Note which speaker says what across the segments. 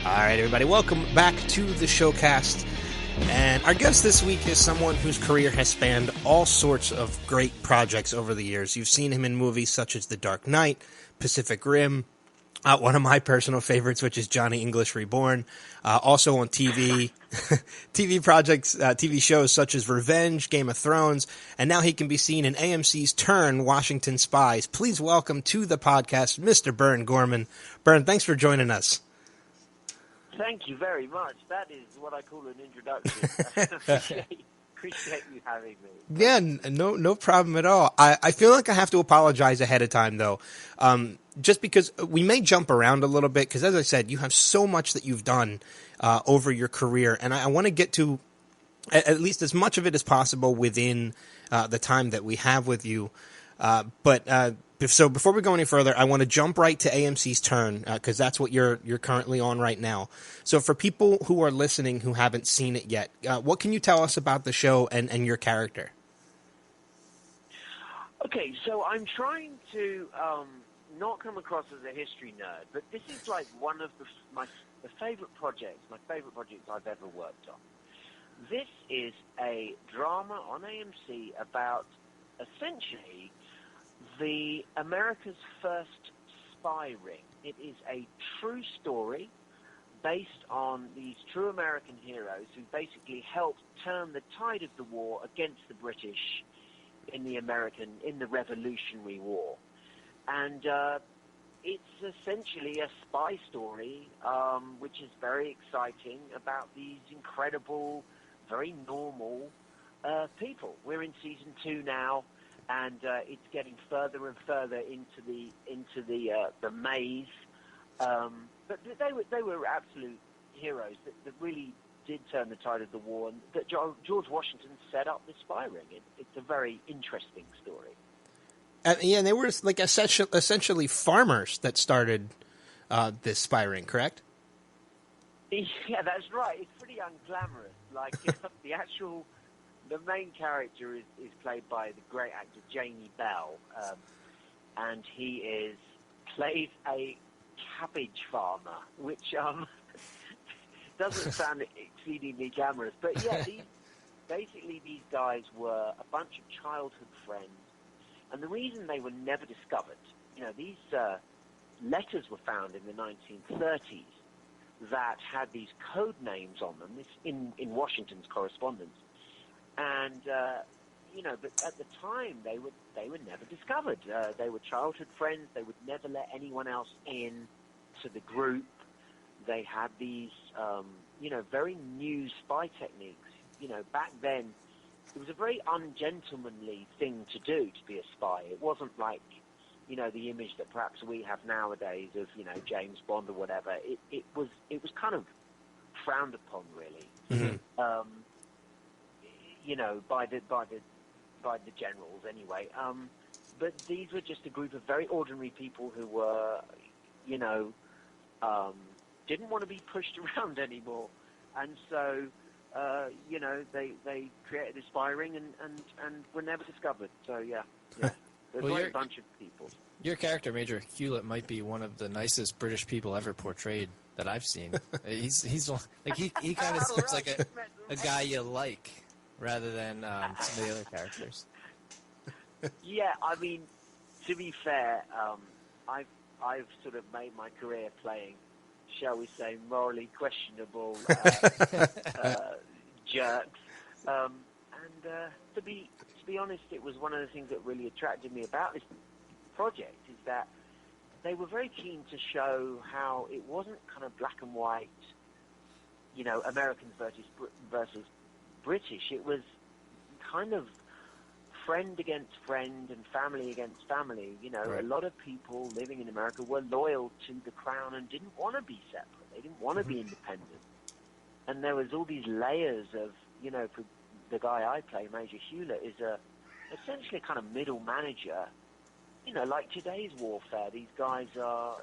Speaker 1: All right, everybody, welcome back to the showcast. And our guest this week is someone whose career has spanned all sorts of great projects over the years. You've seen him in movies such as The Dark Knight, Pacific Rim, one of my personal favorites, which is Johnny English Reborn. Also on TV, TV projects, TV shows such as Revenge, Game of Thrones, and now he can be seen in AMC's Turn, Washington Spies. Please welcome to the podcast, Mr. Burn Gorman. Burn, thanks for joining us.
Speaker 2: Thank you very much. That is what I call an introduction. Appreciate you having me.
Speaker 1: Yeah, no problem at all. I feel like I have to apologize ahead of time, though, just because we may jump around a little bit, because as I said, you have so much that you've done over your career, and I want to get to at least as much of it as possible within the time that we have with you. So before we go any further, I want to jump right to AMC's Turn, because that's what you're currently on right now. So for people who are listening who haven't seen it yet, what can you tell us about the show and your character?
Speaker 2: Okay, so I'm trying to not come across as a history nerd, but this is like one of my favorite projects I've ever worked on. This is a drama on AMC about essentially the America's first spy ring. It is a true story based on these true American heroes who basically helped turn the tide of the war against the British in the Revolutionary War. And it's essentially a spy story, which is very exciting, about these incredible, very normal people. We're in season 2 now. And it's getting further and further into the maze, but they were absolute heroes that really did turn the tide of the war, and that George Washington set up the spy ring. It's a very interesting story.
Speaker 1: And they were like essentially farmers that started this spy ring, correct?
Speaker 2: Yeah, that's right. It's pretty unglamorous. Like the main character is played by the great actor Jamie Bell, and he plays a cabbage farmer, which doesn't sound exceedingly glamorous. But yeah, these guys were a bunch of childhood friends, and the reason they were never discovered, these letters were found in the 1930s that had these code names on them in Washington's correspondence. And, but at the time, they were never discovered. They were childhood friends. They would never let anyone else in to the group. They had these, very new spy techniques. Back then, it was a very ungentlemanly thing to do, to be a spy. It wasn't like, the image that perhaps we have nowadays of, James Bond or whatever. It was kind of frowned upon, really. Mm-hmm. By the generals anyway. But these were just a group of very ordinary people who were, didn't want to be pushed around anymore, and so they created this spy ring and were never discovered. So yeah, there's a great bunch of people.
Speaker 3: Your character, Major Hewlett, might be one of the nicest British people ever portrayed that I've seen. He's like he kind of seems like a guy you like, rather than some of the other characters.
Speaker 2: Yeah, I mean, to be fair, I've sort of made my career playing, shall we say, morally questionable jerks. And to be honest, it was one of the things that really attracted me about this project, is that they were very keen to show how it wasn't kind of black and white, Americans versus British. It was kind of friend against friend and family against family. Right. A lot of people living in America were loyal to the crown and didn't want to be separate. They didn't want to be independent. And there was all these layers of, for the guy I play, Major Hewlett, is essentially a kind of middle manager. Like today's warfare, these guys are,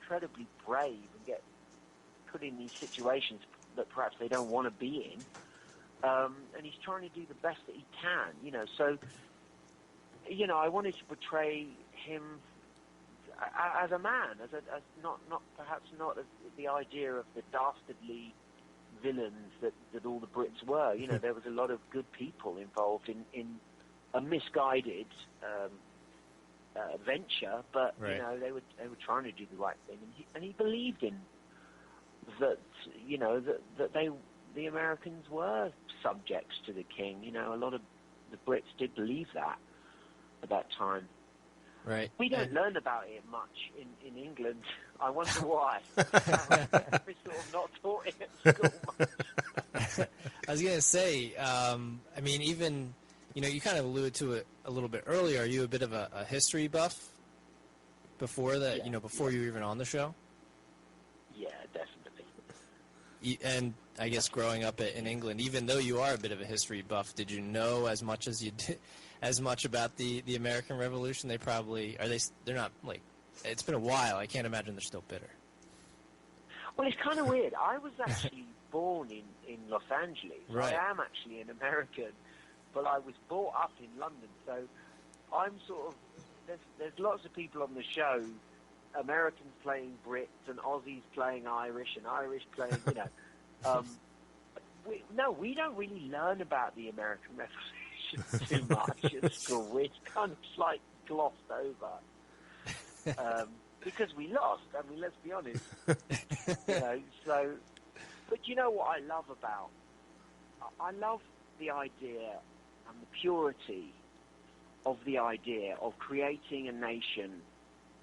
Speaker 2: incredibly brave and get put in these situations that perhaps they don't want to be in. And he's trying to do the best that he can, So, I wanted to portray him as a man, as not perhaps not as the idea of the dastardly villains that all the Brits were. You know, there was a lot of good people involved in a misguided venture, but
Speaker 3: right.
Speaker 2: you know, they were trying to do the right thing, and he believed in that. You know, that the Americans were subjects to the king. You know, a lot of the Brits did believe that at that time.
Speaker 3: Right.
Speaker 2: We don't learn about it much in England. I wonder why. We're sort of not taught it at school much.
Speaker 3: I was going to say, I mean, even, you know, you kind of alluded to it a little bit earlier. Are you a bit of a history buff before that,
Speaker 2: Yeah,
Speaker 3: you know, before you were even on the show?
Speaker 2: Yeah, definitely.
Speaker 3: And I guess growing up in England, even though you are a bit of a history buff, did you know as much as you did, as much about the American Revolution? They probably they're not, like, it's been a while. I can't imagine they're still bitter.
Speaker 2: Well, it's kind of weird. I was actually born in Los Angeles.
Speaker 3: Right.
Speaker 2: I am actually an American, but I was brought up in London. So I'm sort of, there's lots of people on the show, Americans playing Brits and Aussies playing Irish and Irish playing, you know. We don't really learn about the American Revolution too much at school. It's kind of like glossed over. Because we lost, I mean, let's be honest. You know, so, but you know what I love about? I love the idea and the purity of the idea of creating a nation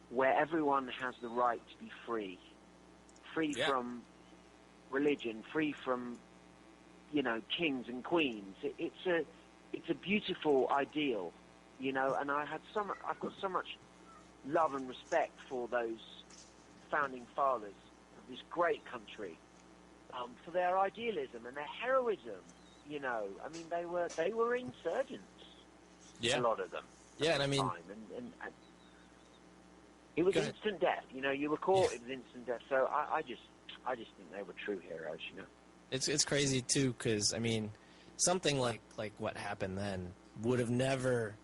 Speaker 2: where everyone has the right to be free from religion, free from, you know, kings and queens. It's a beautiful ideal, you know, and I've got so much love and respect for those founding fathers of this great country, for their idealism and their heroism. You know, I mean, they were insurgents.
Speaker 3: Yeah.
Speaker 2: A lot of them.
Speaker 3: Yeah, and I mean,
Speaker 2: and it was instant death. You know, you were caught. It was instant death. So I just think they were true heroes. You know,
Speaker 3: it's crazy too, because I mean, something like what happened then would have never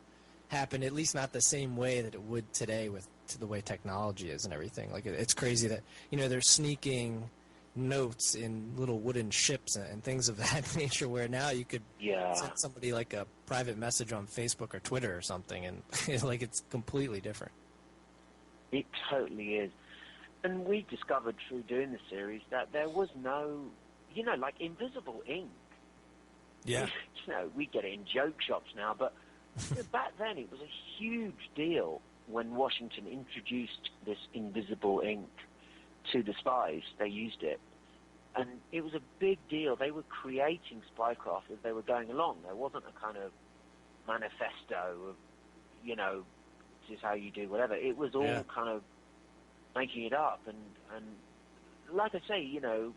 Speaker 3: happened, at least not the same way that it would today with the way technology is and everything. Like, it's crazy that, you know, they're sneaking notes in little wooden ships and things of that nature, where now you could send somebody like a private message on Facebook or Twitter or something, and like, it's completely different.
Speaker 2: It totally is. And we discovered through doing the series that there was no, you know, like invisible ink.
Speaker 3: Yeah.
Speaker 2: You know, we get it in joke shops now, but back then it was a huge deal when Washington introduced this invisible ink to the spies. They used it, and it was a big deal. They were creating spycraft as they were going along. There wasn't a kind of manifesto of, you know, this is how you do whatever. It was all kind of making it up, and like I say, you know,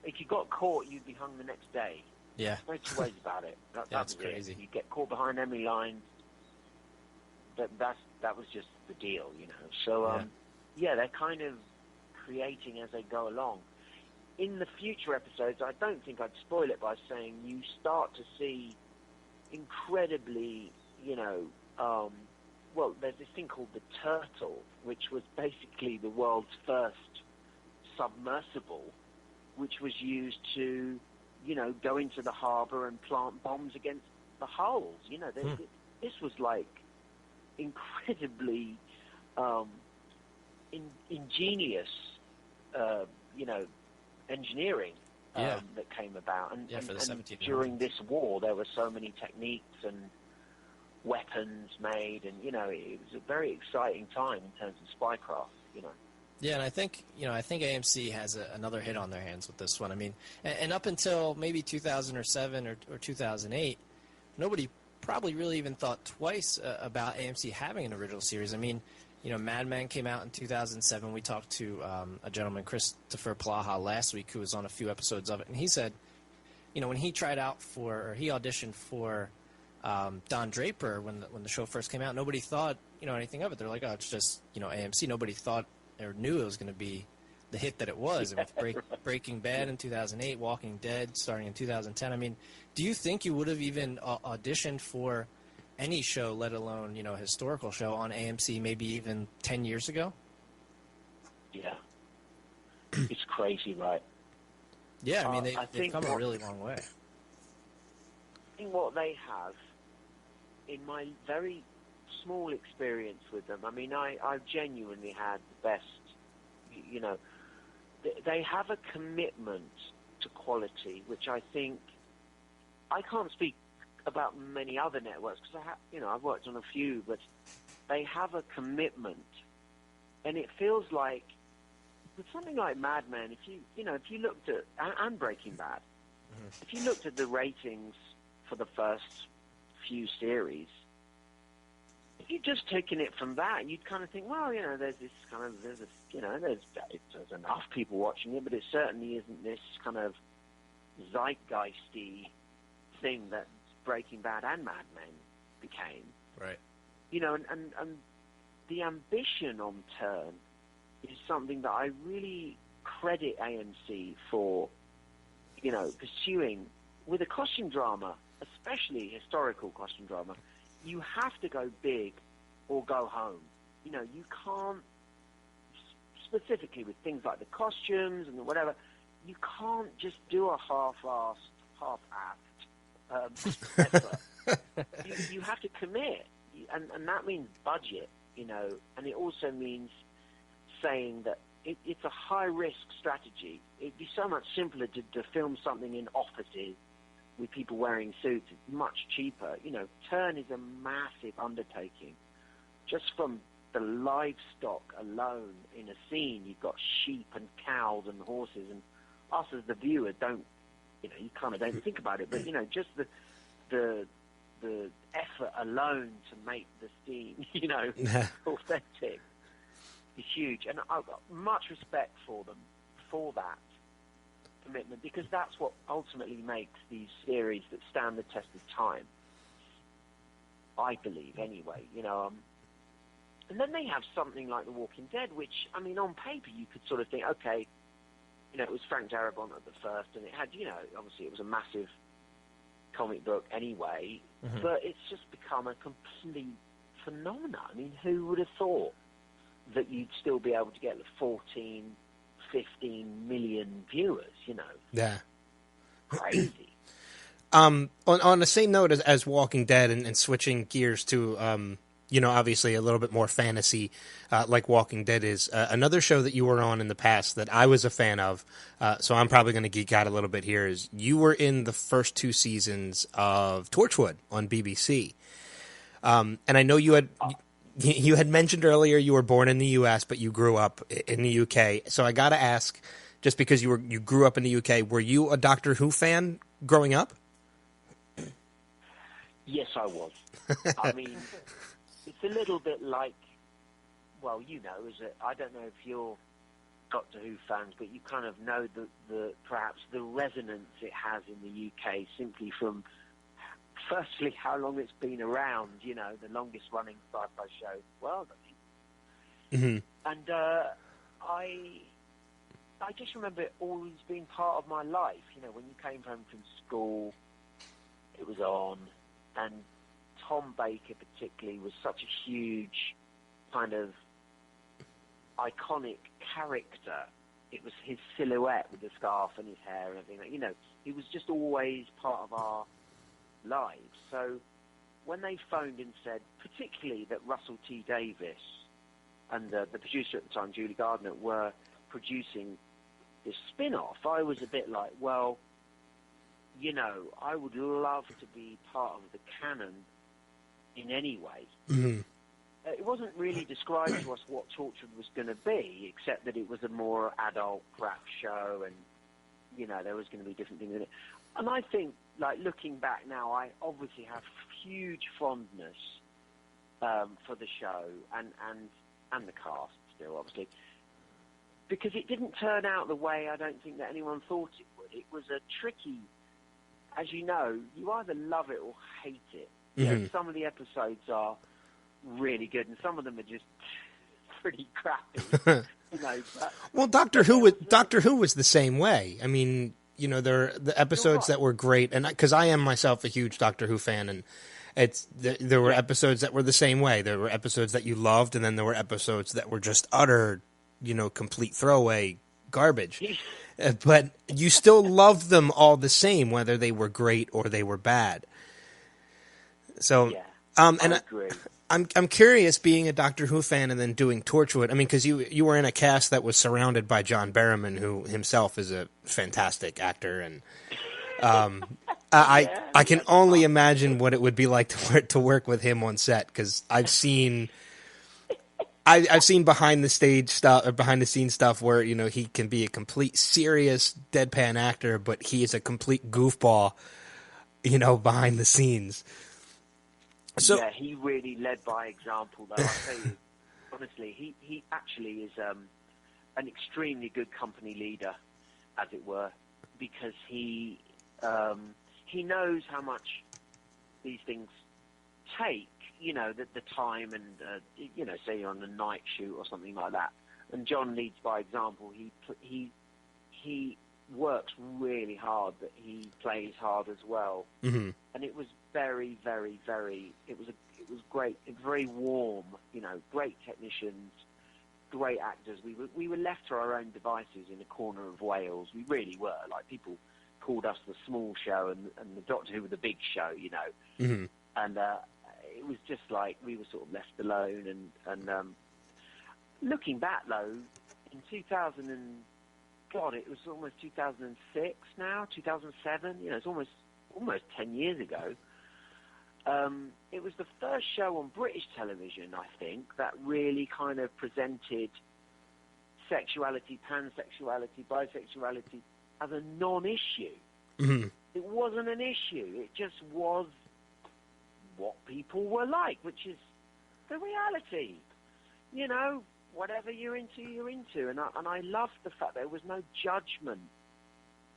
Speaker 2: if you got caught, you'd be hung the next day.
Speaker 3: Yeah.
Speaker 2: No two ways about it. That's
Speaker 3: crazy.
Speaker 2: You get caught behind enemy lines. That was just the deal, you know. So they're kind of creating as they go along. In the future episodes, I don't think I'd spoil it by saying you start to see incredibly, you know, well, there's this thing called the Turtle, which was basically the world's first submersible, which was used to, you know, go into the harbour and plant bombs against the hulls. You know, this was like incredibly ingenious, you know, engineering that came about. And,
Speaker 3: for the 1700s.
Speaker 2: During this war, there were so many techniques and weapons made, and, you know, it was a very exciting time in terms of spycraft, you know.
Speaker 3: Yeah, and I think AMC has another hit on their hands with this one. I mean, and up until maybe 2007 or 2008, nobody probably really even thought twice about AMC having an original series. I mean, you know, Mad Men came out in 2007. We talked to a gentleman, Christopher Plaha, last week, who was on a few episodes of it, and he said, you know, when he he auditioned for Don Draper when the show first came out, nobody thought, you know, anything of it. They're like, oh, it's just, you know, AMC. Nobody thought or knew it was going to be the hit that it was. And with Breaking Bad in 2008, Walking Dead starting in 2010. I mean, do you think you would have even auditioned for any show, let alone, a historical show on AMC maybe even 10 years ago.
Speaker 2: Yeah. It's crazy, right?
Speaker 3: Yeah, I mean, they've come a really long way.
Speaker 2: I think what they have, in my very small experience with them, I mean, I've genuinely had the best, they have a commitment to quality, which I think, I can't speak about many other networks, because I've worked on a few, but they have a commitment, and it feels like, with something like Mad Men, if you looked at, and Breaking Bad, if you looked at the ratings for the first few series, if you'd just taken it from that, you'd kind of think, well, there's enough people watching it, but it certainly isn't this kind of zeitgeisty thing that Breaking Bad and Mad Men became.
Speaker 3: Right.
Speaker 2: And the ambition on Turn is something that I really credit AMC for, pursuing. With a costume drama, especially historical costume drama, you have to go big or go home. You can't, specifically with things like the costumes and whatever, you can't just do a half-assed, half-assed effort. You have to commit, and that means budget, and it also means saying that it's a high-risk strategy. It'd be so much simpler to film something in offices with people wearing suits. It's much cheaper. Turn is a massive undertaking. Just from the livestock alone in a scene, you've got sheep and cows and horses, and us as the viewer don't, you kind of don't think about it, but just the effort alone to make the scene, authentic is huge, and I've got much respect for them for that commitment, because that's what ultimately makes these series that stand the test of time, I believe, anyway. And then they have something like The Walking Dead, which, I mean, on paper you could sort of think, okay, it was Frank Darabont at the first, and it had, obviously it was a massive comic book anyway, but it's just become a complete phenomenon. I mean, who would have thought that you'd still be able to get the 14, 15 million viewers,
Speaker 1: Yeah.
Speaker 2: Crazy.
Speaker 1: On the same note as Walking Dead, and switching gears to, obviously a little bit more fantasy, like Walking Dead is, another show that you were on in the past that I was a fan of, so I'm probably going to geek out a little bit here, is you were in the first 2 seasons of Torchwood on BBC. And I know you had mentioned earlier you were born in the U.S., but you grew up in the U.K. So I got to ask, just because you grew up in the U.K., were you a Doctor Who fan growing up?
Speaker 2: Yes, I was. I mean, it's a little bit like, well, I don't know if you're Doctor Who fans, but you kind of know the perhaps the resonance it has in the UK simply from, firstly, how long it's been around, the longest running sci-fi show in the world, I think. Mm-hmm. And I just remember it always being part of my life. When you came home from school, it was on, and Tom Baker particularly was such a huge kind of iconic character. It was his silhouette with the scarf and his hair and everything. He was just always part of our lives. So when they phoned and said, particularly that Russell T Davies and the producer at the time, Julie Gardner, were producing this spin-off, I was a bit like, well, I would love to be part of the canon in any way. Mm-hmm. It wasn't really described to us what Torchwood was going to be, except that it was a more adult crap show, and there was going to be different things in it. And I think, looking back now, I obviously have huge fondness for the show and the cast still, obviously, because it didn't turn out the way I don't think that anyone thought it would. It was a tricky, as you know, you either love it or hate it. Mm-hmm. Some of the episodes are really good, and some of them are just pretty crappy.
Speaker 1: Well, Doctor Who was the same way. I mean, there are the episodes that were great, and because I am myself a huge Doctor Who fan, There were episodes that were the same way. There were episodes that you loved, and then there were episodes that were just utter, complete throwaway garbage. But you still loved them all the same, whether they were great or they were bad. So,
Speaker 2: Yeah,
Speaker 1: and
Speaker 2: I agree.
Speaker 1: I'm curious, being a Doctor Who fan and then doing Torchwood. I mean, because you were in a cast that was surrounded by John Barrowman, who himself is a fantastic actor, and I can only imagine what it would be like to work with him on set, because I've seen behind the scenes stuff where he can be a complete serious deadpan actor, but he is a complete goofball, behind the scenes. So
Speaker 2: yeah, he really led by example, though. I'll tell you, honestly, he actually is an extremely good company leader, as it were, because he knows how much these things take, the time and, say you're on a night shoot or something like that. And John leads by example. He works really hard, but he plays hard as well.
Speaker 1: Mm-hmm.
Speaker 2: And it was very, very, very, it was great. It was very warm, great technicians, great actors. We were left to our own devices in a corner of Wales. We really were. Like, people called us the small show and the Doctor Who were the big show,
Speaker 1: Mm-hmm.
Speaker 2: And it was just like we were sort of left alone. And looking back, though, in 2000 and God, it was almost 2006 now, 2007. It's almost 10 years ago. It was the first show on British television, I think, that really kind of presented sexuality, pansexuality, bisexuality as a non-issue.
Speaker 1: Mm-hmm.
Speaker 2: It wasn't an issue. It just was what people were like, which is the reality. Whatever you're into, you're into. And I loved the fact there was no judgment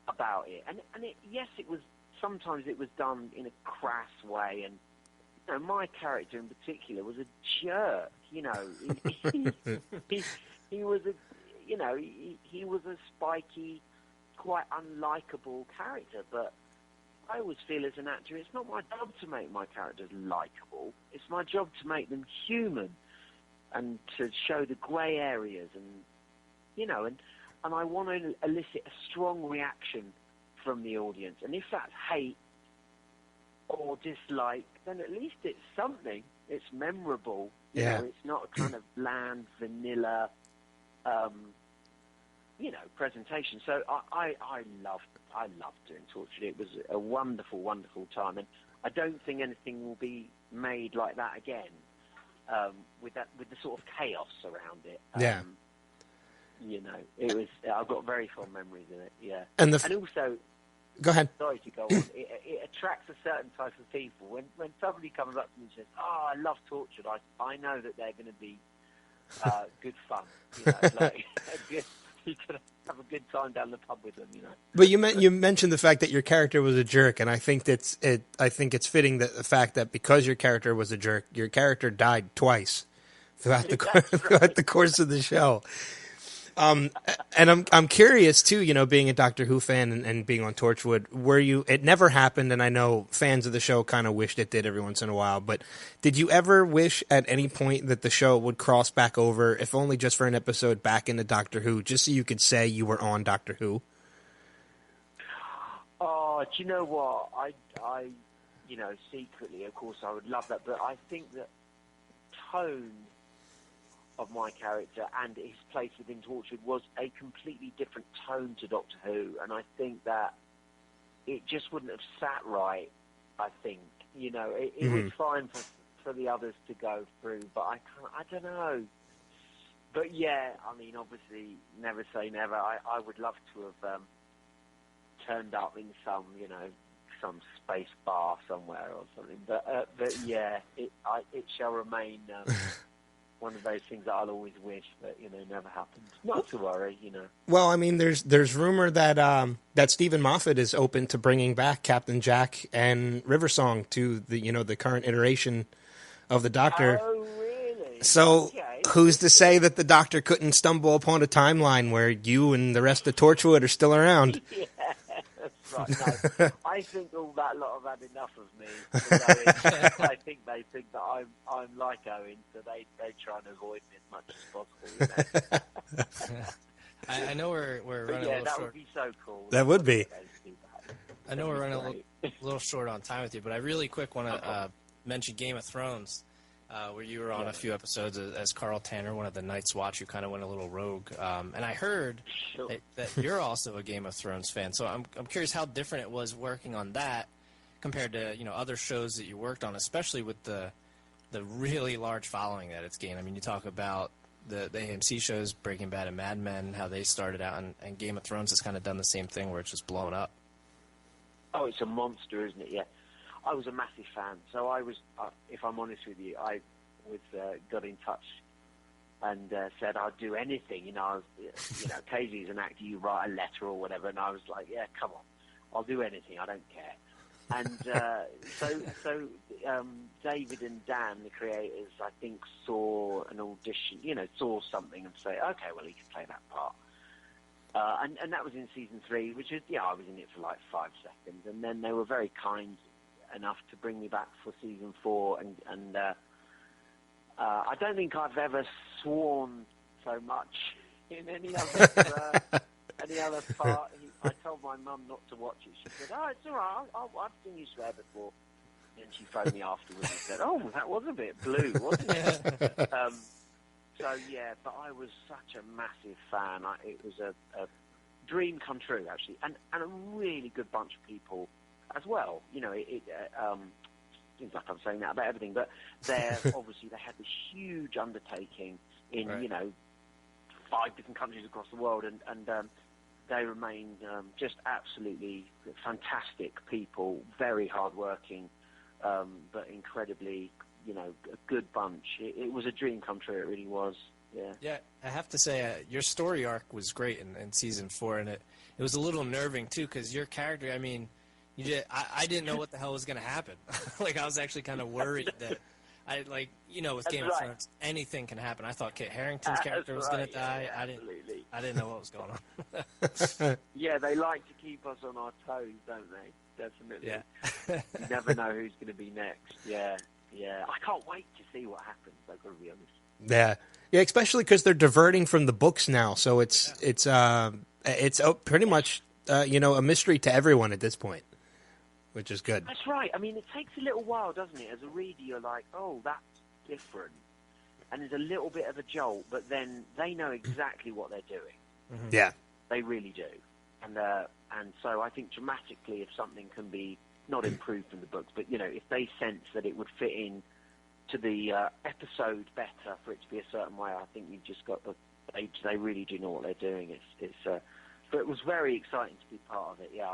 Speaker 2: about it. And yes, sometimes it was done in a crass way. And my character in particular was a jerk. He was he was a spiky, quite unlikable character. But I always feel as an actor, it's not my job to make my characters likable. It's my job to make them human and to show the grey areas, and I want to elicit a strong reaction from the audience. And if that's hate or dislike, then at least it's something. It's memorable.
Speaker 1: Yeah.
Speaker 2: It's not a kind of bland, vanilla, presentation. So I loved doing Tortured. It was a wonderful, wonderful time, and I don't think anything will be made like that again. With the sort of chaos around it.
Speaker 1: Yeah.
Speaker 2: It was. I've got very fond memories in it. Yeah.
Speaker 1: And
Speaker 2: also,
Speaker 1: go ahead.
Speaker 2: Sorry to go on. It attracts a certain type of people. When somebody comes up to me and says, "Oh, I love Tortured," I know that they're going to be good fun. You can have a good time down the pub with them.
Speaker 1: But you mentioned the fact that your character was a jerk, and I think it's fitting that the fact that because your character was a jerk, your character died twice throughout the course of the show. And I'm curious too, being a Doctor Who fan and being on Torchwood, it never happened, and I know fans of the show kind of wished it did every once in a while, but did you ever wish at any point that the show would cross back over, if only just for an episode, back into Doctor Who, just so you could say you were on Doctor Who?
Speaker 2: Oh, do you know what? I secretly, of course, I would love that, but I think that tone of my character and his place within Tortured was a completely different tone to Doctor Who, and I think that it just wouldn't have sat right. I think it was fine for the others to go through, but I don't know. But yeah, I mean, obviously, never say never. I would love to have turned up in some space bar somewhere or something. But yeah, it shall remain. One of those things that I'll always wish, but never happened. Not to worry,
Speaker 1: Well, I mean, there's rumor that that Stephen Moffat is open to bringing back Captain Jack and Riversong to the current iteration of the Doctor.
Speaker 2: Oh, really?
Speaker 1: So,
Speaker 2: okay.
Speaker 1: Who's to say that the Doctor couldn't stumble upon a timeline where you and the rest of Torchwood are still around?
Speaker 2: Yeah, that's right. No, I think all that lot have had enough of me. I think they think that I'm like Owen, so they try and avoid me as much as possible. You know?
Speaker 3: I know we're running a little
Speaker 2: that
Speaker 3: short.
Speaker 2: would be so cool.
Speaker 1: That would be.
Speaker 3: I know we're running a little short on time with you, but I really quick want to mention Game of Thrones, where you were on a few episodes as Carl Tanner, one of the Night's Watch, who kind of went a little rogue. And I heard that you're also a Game of Thrones fan, so I'm curious how different it was working on that compared to other shows that you worked on, especially with the really large following that it's gained. I mean, you talk about the AMC shows, Breaking Bad and Mad Men, how they started out, and Game of Thrones has kind of done the same thing where it's just blown up.
Speaker 2: Oh, it's a monster, isn't it? Yeah. I was a massive fan, so I was, if I'm honest with you, I got in touch and said I'd do anything. Occasionally as an actor you write a letter or whatever, and I was like, yeah, come on, I'll do anything, I don't care. And so David and Dan, the creators, I think saw an audition, saw something and say, okay, well, he can play that part. And that was in season 3, which is, I was in it for like 5 seconds, and then they were very kind enough to bring me back for season 4, and I don't think I've ever sworn so much in any other part. I told my mum not to watch it. She said, "Oh, it's all right. I've seen you swear before." And she phoned me afterwards and said, "Oh, that was a bit blue, wasn't it?" So yeah, but I was such a massive fan. It was a dream come true, actually, and a really good bunch of people as well. It seems like I'm saying that about everything, but obviously they had this huge undertaking in 5 different countries across the world, and they remained just absolutely fantastic people, very hardworking, but incredibly, a good bunch. It was a dream come true. It really was. Yeah.
Speaker 3: Yeah, I have to say, your story arc was great in season 4, and it was a little nerving too, because your character, I mean, I didn't know what the hell was going to happen. Like, I was actually kind of worried that with Game of Thrones, anything can happen. I thought Kit Harington's character was going to die.
Speaker 2: Yeah,
Speaker 3: I didn't know what was going on.
Speaker 2: Yeah, they like to keep us on our toes, don't they? Definitely.
Speaker 3: Yeah.
Speaker 2: You never know who's going to be next. Yeah. I can't wait to see what happens, I've got to be honest.
Speaker 1: Yeah, especially because they're diverting from the books now, so it's pretty much a mystery to everyone at this point, which is good.
Speaker 2: That's right. I mean, it takes a little while, doesn't it? As a reader, you're like, oh, that's different, and there's a little bit of a jolt, but then they know exactly what they're doing.
Speaker 1: Mm-hmm. Yeah,
Speaker 2: they really do, and so I think dramatically, if something can be not improved from the books, but if they sense that it would fit in to the episode better for it to be a certain way, I think you've just got they really do know what they're doing. But it was very exciting to be part of it. Yeah,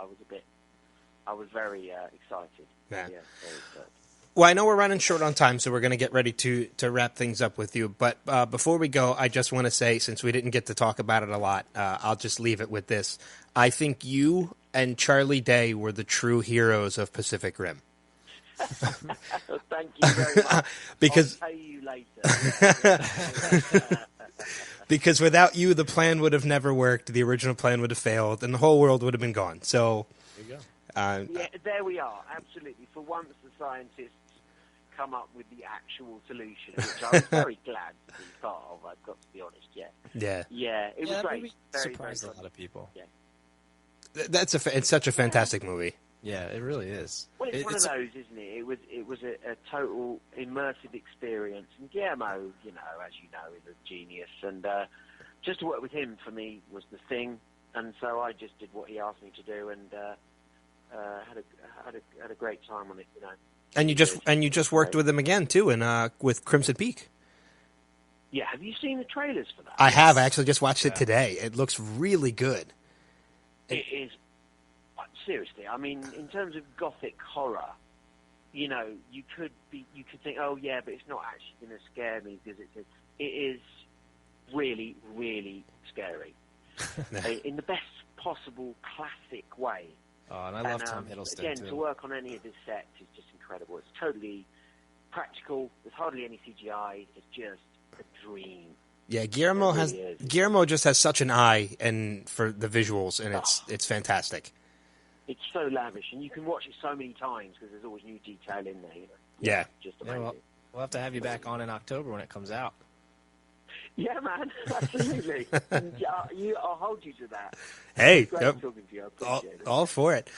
Speaker 2: I was very excited.
Speaker 1: Yeah.
Speaker 2: Very excited.
Speaker 1: Well, I know we're running short on time, so we're going to get ready to wrap things up with you. But before we go, I just want to say, since we didn't get to talk about it a lot, I'll just leave it with this. I think you and Charlie Day were the true heroes of Pacific Rim.
Speaker 2: Thank you very much.
Speaker 1: Because
Speaker 2: I'll pay you later.
Speaker 1: Because without you, the plan would have never worked. The original plan would have failed, and the whole world would have been gone. So
Speaker 3: there you go.
Speaker 2: Yeah, there we are. Absolutely. For once, the scientists come up with the actual solution, which I was very glad to be part of. I've got to be honest. Yeah. It was great. Very,
Speaker 3: surprised
Speaker 2: very
Speaker 3: a lot of people.
Speaker 2: Yeah.
Speaker 1: It's such a fantastic movie.
Speaker 3: Yeah, it really is.
Speaker 2: Well, it's one of those, isn't it? It was a total immersive experience. And Guillermo, as you know, is a genius. And just to work with him, for me, was the thing. And so I just did what he asked me to do, and had a great time on it.
Speaker 1: And you just worked with him again too, and with Crimson Peak.
Speaker 2: Yeah, have you seen the trailers for that?
Speaker 1: I have. I actually just watched it today. It looks really good.
Speaker 2: It is. Seriously, I mean, in terms of gothic horror, you could think, oh yeah, but it's not actually going to scare me, because it is really, really scary in the best possible classic way.
Speaker 3: Oh, and I love Tom Hiddleston
Speaker 2: again,
Speaker 3: too.
Speaker 2: To work on any of his sets is just incredible. It's totally practical. There's hardly any CGI. It's just a dream.
Speaker 1: Yeah, Guillermo just has such an eye for the visuals, and it's fantastic.
Speaker 2: It's so lavish, and you can watch it so many times because there's always new detail in there. You know?
Speaker 1: Yeah.
Speaker 2: Just
Speaker 3: Yeah,
Speaker 2: amazing.
Speaker 3: we'll have to have you back on in October when it comes out.
Speaker 2: Yeah, man, absolutely. I'll hold you to that.
Speaker 1: Hey,
Speaker 2: Great
Speaker 1: yep.
Speaker 2: talking to you. I appreciate it.
Speaker 1: All for it.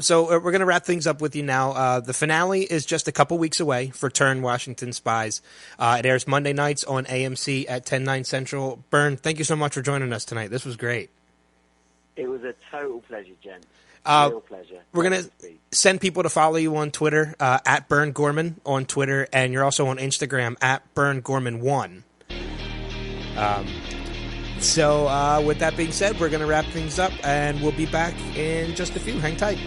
Speaker 1: So we're going to wrap things up with you now. The finale is just a couple weeks away for Turn Washington Spies. It airs Monday nights on AMC at 10/9 Central. Burn, thank you so much for joining us tonight. This was great.
Speaker 2: It was a total pleasure, Jen. Real pleasure.
Speaker 1: We're going to send people to follow you on Twitter, at Burn Gorman on Twitter, and you're also on Instagram at Burn Gorman 1. So with that being said, we're going to wrap things up, and we'll be back in just a few. Hang tight.